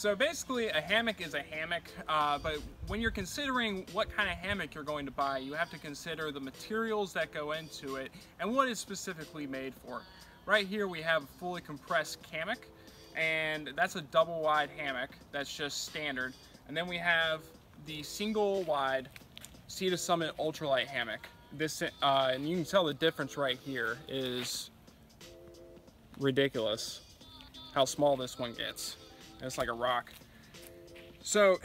So basically a hammock is a hammock, but when you're considering what kind of hammock you're going to buy, you have to consider the materials that go into it and what it's specifically made for. Right here we have a fully compressed Kammock, and that's a double wide hammock that's just standard. And then we have the single wide Sea to Summit ultralight hammock. This and you can tell the difference right here is ridiculous how small this one gets. It's like a rock. So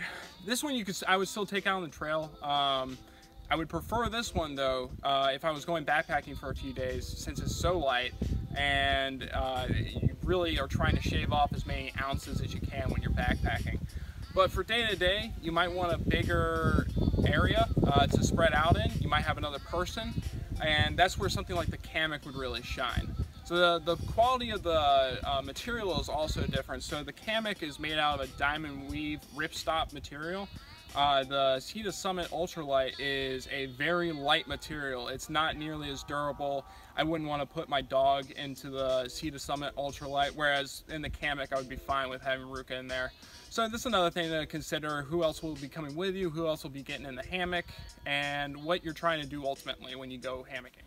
this one I would still take out on the trail. I would prefer this one though if I was going backpacking for a few days, since it's so light and you really are trying to shave off as many ounces as you can when you're backpacking. But for day to day, you might want a bigger area to spread out in. You might have another person, and that's where something like the Kammock would really shine. So the quality of the material is also different. So the Kammock is made out of a diamond weave ripstop material. The Sea to Summit ultralight is a very light material. It's not nearly as durable. I wouldn't want to put my dog into the Sea to Summit ultralight, whereas in the Kammock I would be fine with having Ruka in there. So this is another thing to consider: who else will be coming with you, who else will be getting in the hammock, and what you're trying to do ultimately when you go hammocking.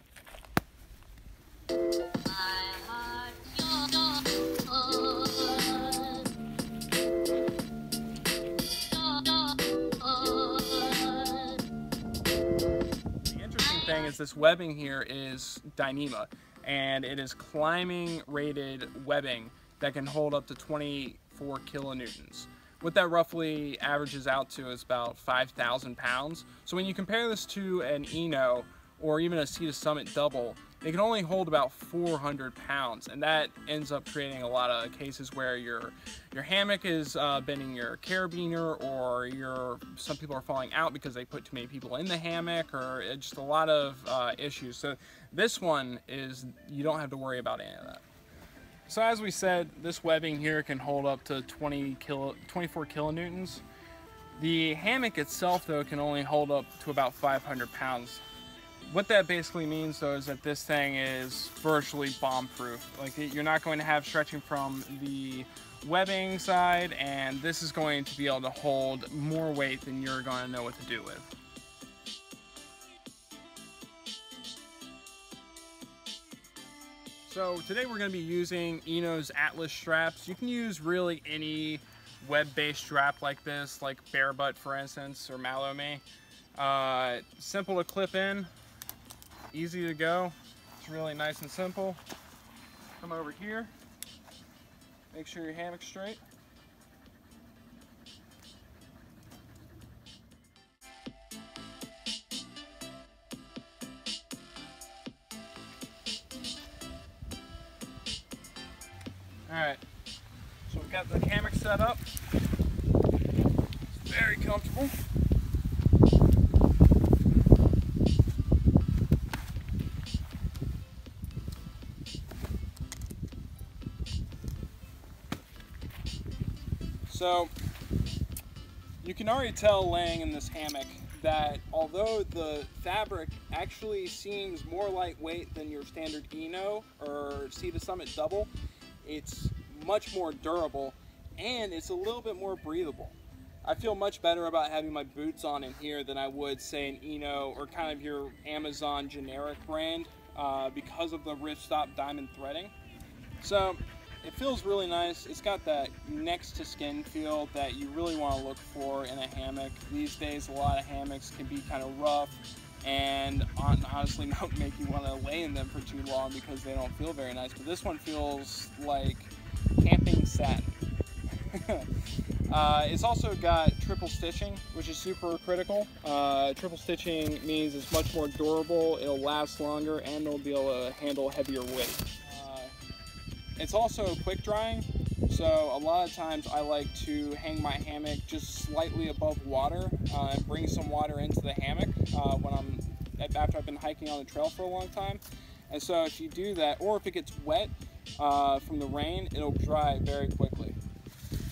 Thing is, this webbing here is Dyneema, and it is climbing rated webbing that can hold up to 24 kilonewtons. What that roughly averages out to is about 5,000 pounds. So when you compare this to an Eno or even a Sea to Summit double, it can only hold about 400 pounds, and that ends up creating a lot of cases where your hammock is bending your carabiner, or some people are falling out because they put too many people in the hammock, or just a lot of issues. So this one is, you don't have to worry about any of that. So as we said, this webbing here can hold up to 24 kilonewtons. The hammock itself though can only hold up to about 500 pounds. What that basically means though is that this thing is virtually bomb-proof. Like, you're not going to have stretching from the webbing side, and this is going to be able to hold more weight than you're going to know what to do with. So today we're going to be using Eno's Atlas straps. You can use really any web-based strap like this, like Bear Butt for instance, or Mallow-Me. Simple to clip in. Easy to go. It's really nice and simple. Come over here. Make sure your hammock's straight. Alright, so we've got the hammock set up. It's very comfortable. So you can already tell laying in this hammock that although the fabric actually seems more lightweight than your standard Eno or Sea to Summit double, it's much more durable and it's a little bit more breathable. I feel much better about having my boots on in here than I would say an Eno or kind of your Amazon generic brand because of the ripstop diamond threading. So it feels really nice. It's got that next to skin feel that you really want to look for in a hammock. These days a lot of hammocks can be kind of rough and honestly don't make you want to lay in them for too long because they don't feel very nice. But this one feels like camping satin. It's also got triple stitching, which is super critical. Triple stitching means it's much more durable, it'll last longer, and it'll be able to handle heavier weight. It's also quick drying, so a lot of times I like to hang my hammock just slightly above water and bring some water into the hammock after I've been hiking on the trail for a long time. And so if you do that, or if it gets wet from the rain, it'll dry very quickly.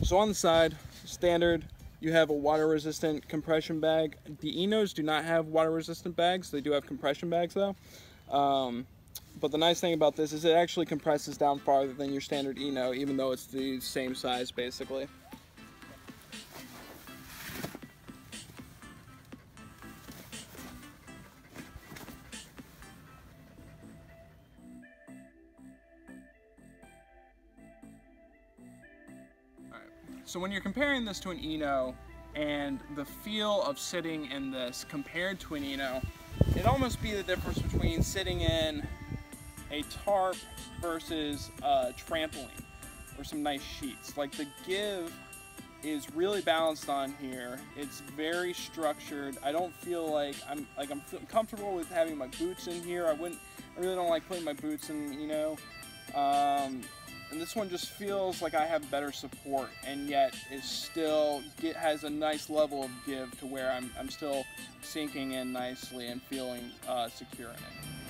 So on the side, standard, you have a water-resistant compression bag. The Enos do not have water-resistant bags. They do have compression bags though. But the nice thing about this is it actually compresses down farther than your standard Eno, even though it's the same size basically. So when you're comparing this to an Eno and the feel of sitting in this compared to an Eno, it'd almost be the difference between sitting in a tarp versus a trampoline or some nice sheets. Like the give is really balanced on here. It's very structured. I don't feel like I'm comfortable with having my boots in here. I really don't like putting my boots in, you know. And this one just feels like I have better support, and yet it still has a nice level of give to where I'm still sinking in nicely and feeling secure in it.